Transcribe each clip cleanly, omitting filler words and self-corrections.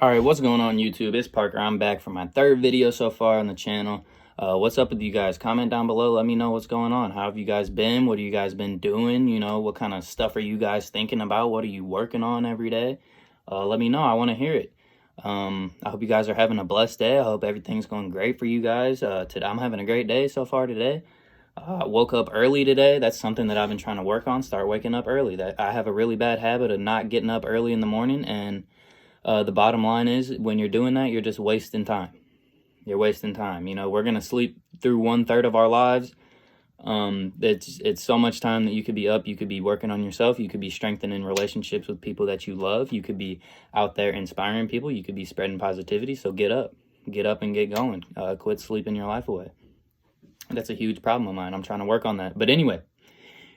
Alright, what's going on YouTube? It's Parker. I'm back for my third video so far on the channel. What's up with you guys? Comment down below. Let me know what's going on. How have you guys been? What have you guys been doing? You know, what kind of stuff are you guys thinking about? What are you working on every day? Let me know. I want to hear it. I hope you guys are having a blessed day. I hope everything's going great for you guys. Today, I'm having a great day so far today. I woke up early today. That's something that I've been trying to work on. Start waking up early. That I have a really bad habit of not getting up early in the morning, and the bottom line is, when you're doing that, you're just wasting time. You're wasting time. You know, we're going to sleep through 1/3 of our lives. It's so much time that you could be up. You could be working on yourself. You could be strengthening relationships with people that you love. You could be out there inspiring people. You could be spreading positivity. So get up and get going. Quit sleeping your life away. That's a huge problem of mine. I'm trying to work on that. But anyway,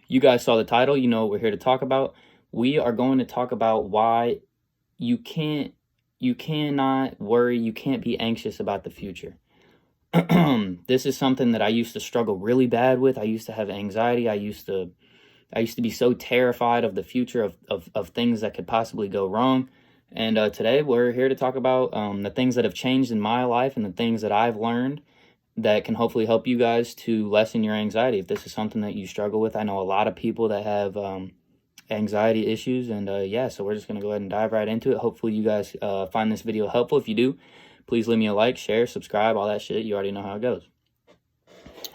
you guys saw the title. You know what we're here to talk about. We are going to talk about why you cannot worry, you can't be anxious about the future. This is something that I used to struggle really bad with. I used to have anxiety. I used to be so terrified of the future, of things that could possibly go wrong. And today we're here to talk about the things that have changed in my life and the things that I've learned that can hopefully help you guys to lessen your anxiety. If this is something that you struggle with, I know a lot of people that have anxiety issues, and yeah, so we're just gonna go ahead and dive right into it. Hopefully you guys find this video helpful. If you do, please leave me a like, share, subscribe, all that shit. You already know how it goes.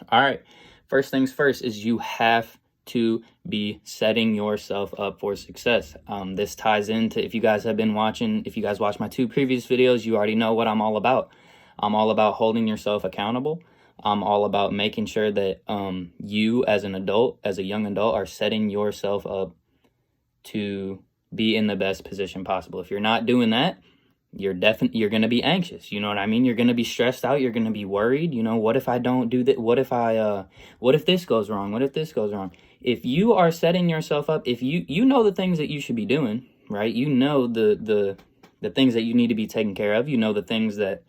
All right, first things first is you have to be setting yourself up for success. This ties into, if you guys watched my 2 previous videos, you already know what I'm all about. I'm all about holding yourself accountable. I'm all about making sure that you as an adult, as a young adult, are setting yourself up to be in the best position possible. If you're not doing that, you're going to be anxious. You know what I mean? You're going to be stressed out. You're going to be worried. You know, what if I don't do that? What if this goes wrong? What if this goes wrong? If you are setting yourself up, if you know the things that you should be doing, right? You know the things that you need to be taking care of. You know the things that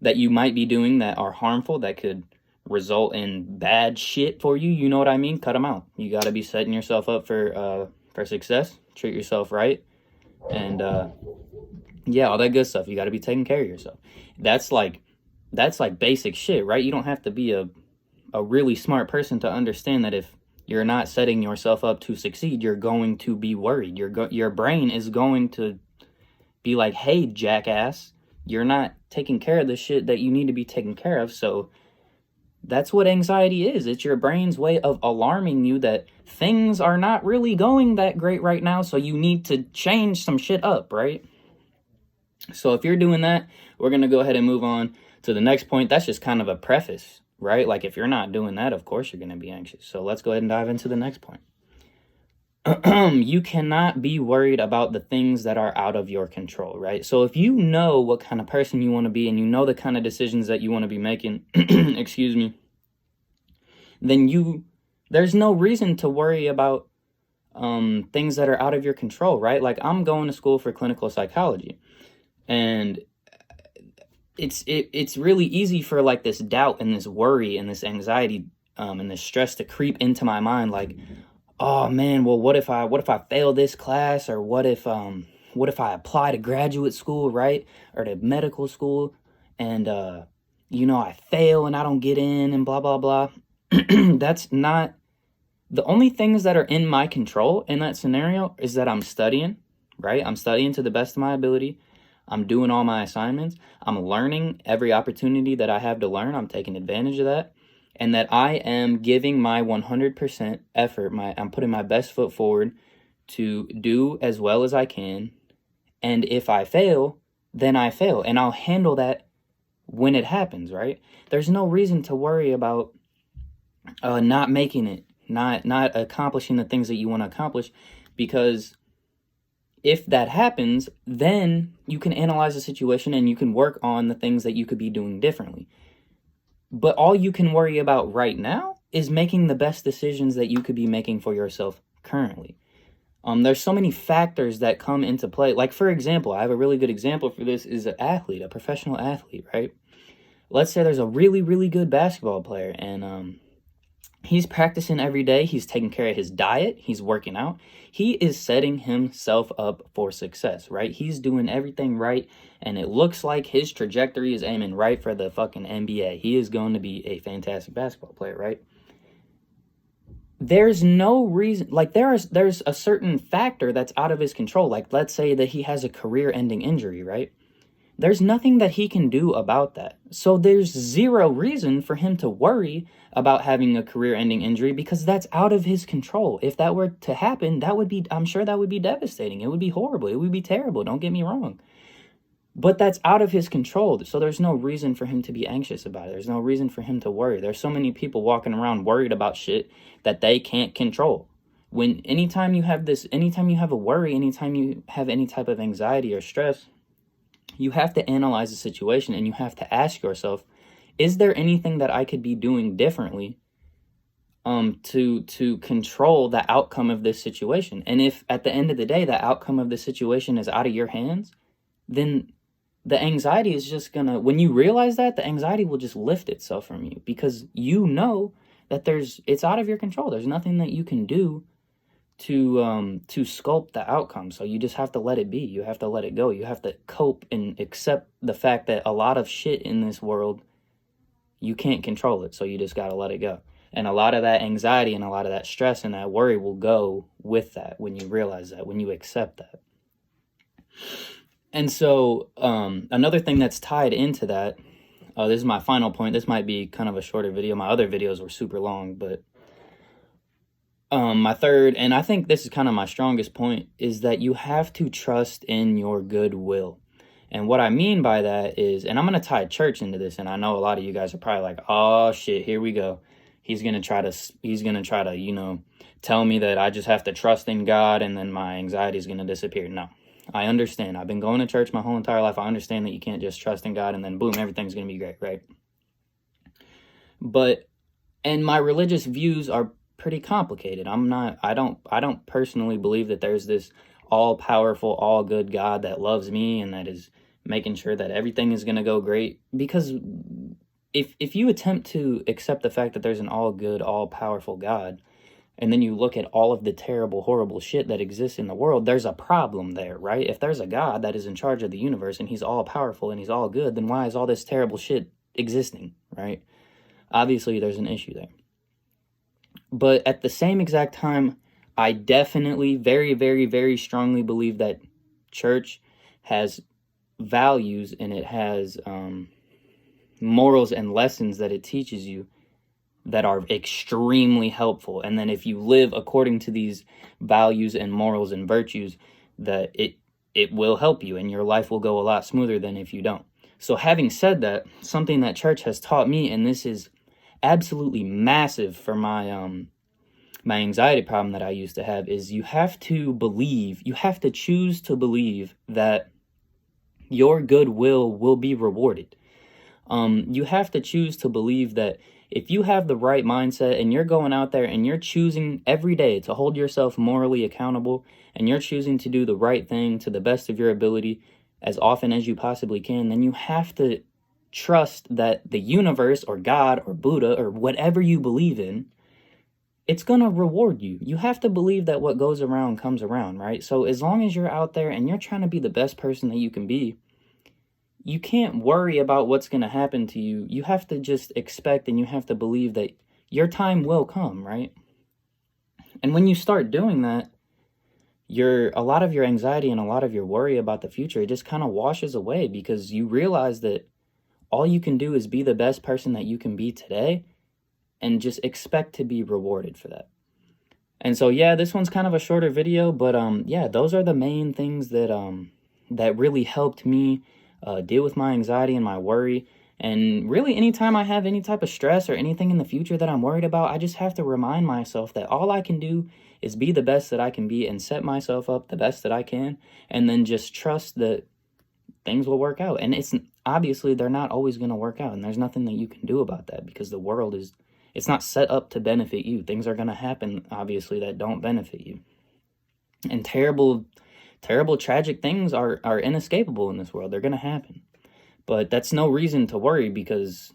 you might be doing that are harmful, that could result in bad shit for you. You know what I mean? Cut them out. You got to be setting yourself up for success. Treat yourself right, and yeah, all that good stuff. You got to be taking care of yourself. That's like basic shit, right? You don't have to be a really smart person to understand that if you're not setting yourself up to succeed, you're going to be worried. Your brain is going to be like, hey, jackass, you're not taking care of the shit that you need to be taken care of. So that's what anxiety is. It's your brain's way of alarming you that things are not really going that great right now, so you need to change some shit up, right? So if you're doing that, we're going to go ahead and move on to the next point. That's just kind of a preface, right? Like, if you're not doing that, of course you're going to be anxious. So let's go ahead and dive into the next point. You cannot be worried about the things that are out of your control, right? So if you know what kind of person you want to be and you know the kind of decisions that you want to be making, excuse me, then there's no reason to worry about things that are out of your control, right? Like, I'm going to school for clinical psychology, and it's really easy for like this doubt and this worry and this anxiety and this stress to creep into my mind, like, oh man, well, what if I fail this class, or what if I apply to graduate school, right, or to medical school, and I fail and I don't get in, and blah blah blah. That's not the only things that are in my control in that scenario. Is that I'm studying, right? I'm studying to the best of my ability. I'm doing all my assignments. I'm learning every opportunity that I have to learn. I'm taking advantage of that. And that I am giving my 100% effort. I'm putting my best foot forward to do as well as I can. And if I fail, then I fail. And I'll handle that when it happens, right? There's no reason to worry about not making it, not accomplishing the things that you want to accomplish, because if that happens, then you can analyze the situation and you can work on the things that you could be doing differently. But all you can worry about right now is making the best decisions that you could be making for yourself currently. There's so many factors that come into play. Like, for example, I have a really good example for this, is an athlete, a professional athlete, right? Let's say there's a really, really good basketball player, and He's practicing every day. He's taking care of his diet. He's working out. He is setting himself up for success, right? He's doing everything right. And it looks like his trajectory is aiming right for the fucking NBA. He is going to be a fantastic basketball player, right? There's no reason, like there's a certain factor that's out of his control. Like, let's say that he has a career-ending injury, right? There's nothing that he can do about that. So there's zero reason for him to worry about having a career-ending injury, because that's out of his control. If that were to happen, that would be, I'm sure that would be devastating. It would be horrible. It would be terrible. Don't get me wrong. But that's out of his control. So there's no reason for him to be anxious about it. There's no reason for him to worry. There's so many people walking around worried about shit that they can't control. Anytime you have a worry, anytime you have any type of anxiety or stress, you have to analyze the situation and you have to ask yourself, is there anything that I could be doing differently to control the outcome of this situation? And if at the end of the day, the outcome of the situation is out of your hands, then the anxiety is just gonna, when you realize that, the anxiety will just lift itself from you, because you know that it's out of your control. There's nothing that you can do to sculpt the outcome. So you just have to let it be. You have to let it go. You have to cope and accept the fact that a lot of shit in this world, you can't control it. So you just got to let it go. And a lot of that anxiety and a lot of that stress and that worry will go with that when you realize that, when you accept that. And so another thing that's tied into that, this is my final point. This might be kind of a shorter video. My other videos were super long, but my third, and I think this is kind of my strongest point, is that you have to trust in your goodwill. And what I mean by that is, and I'm going to tie church into this, and I know a lot of you guys are probably like, oh shit, here we go. He's going to try to, tell me that I just have to trust in God and then my anxiety is going to disappear. No, I understand. I've been going to church my whole entire life. I understand that you can't just trust in God and then boom, everything's going to be great, right? And my religious views are pretty complicated. I don't personally believe that there's this all-powerful, all-good God that loves me and that is making sure that everything is going to go great. Because if you attempt to accept the fact that there's an all-good, all-powerful God, and then you look at all of the terrible, horrible shit that exists in the world, there's a problem there, right? If there's a God that is in charge of the universe and he's all-powerful and he's all good, then why is all this terrible shit existing, right? Obviously, there's an issue there. But at the same exact time, I definitely very, very, very strongly believe that church has values and it has morals and lessons that it teaches you that are extremely helpful. And then if you live according to these values and morals and virtues, that it will help you and your life will go a lot smoother than if you don't. So having said that, something that church has taught me, and this is absolutely massive for my my anxiety problem that I used to have, is you have to choose to believe that your goodwill will be rewarded. You have to choose to believe that if you have the right mindset and you're going out there and you're choosing every day to hold yourself morally accountable and you're choosing to do the right thing to the best of your ability as often as you possibly can, then you have to trust that the universe or God or Buddha or whatever you believe in, it's going to reward you. You have to believe that what goes around comes around, right? So as long as you're out there and you're trying to be the best person that you can be, you can't worry about what's going to happen to you. You have to just expect and you have to believe that your time will come, right? And when you start doing that, a lot of your anxiety and a lot of your worry about the future, it just kind of washes away, because you realize that all you can do is be the best person that you can be today and just expect to be rewarded for that. And so, yeah, this one's kind of a shorter video, but yeah, those are the main things that really helped me deal with my anxiety and my worry. And really, anytime I have any type of stress or anything in the future that I'm worried about, I just have to remind myself that all I can do is be the best that I can be and set myself up the best that I can, and then just trust that things will work out. And obviously they're not always going to work out, and there's nothing that you can do about that, because the world it's not set up to benefit you. Things are going to happen, obviously, that don't benefit you. And terrible, tragic things are inescapable in this world. They're going to happen. But that's no reason to worry, because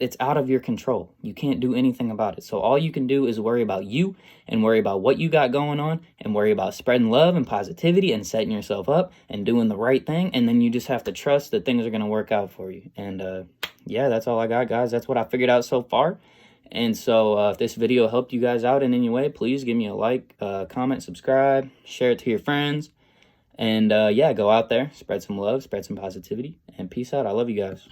it's out of your control. You can't do anything about it. So all you can do is worry about you and worry about what you got going on and worry about spreading love and positivity and setting yourself up and doing the right thing. And then you just have to trust that things are going to work out for you. And yeah, that's all I got, guys. That's what I figured out so far. And so if this video helped you guys out in any way, please give me a like, comment, subscribe, share it to your friends. And yeah, go out there, spread some love, spread some positivity, and peace out. I love you guys.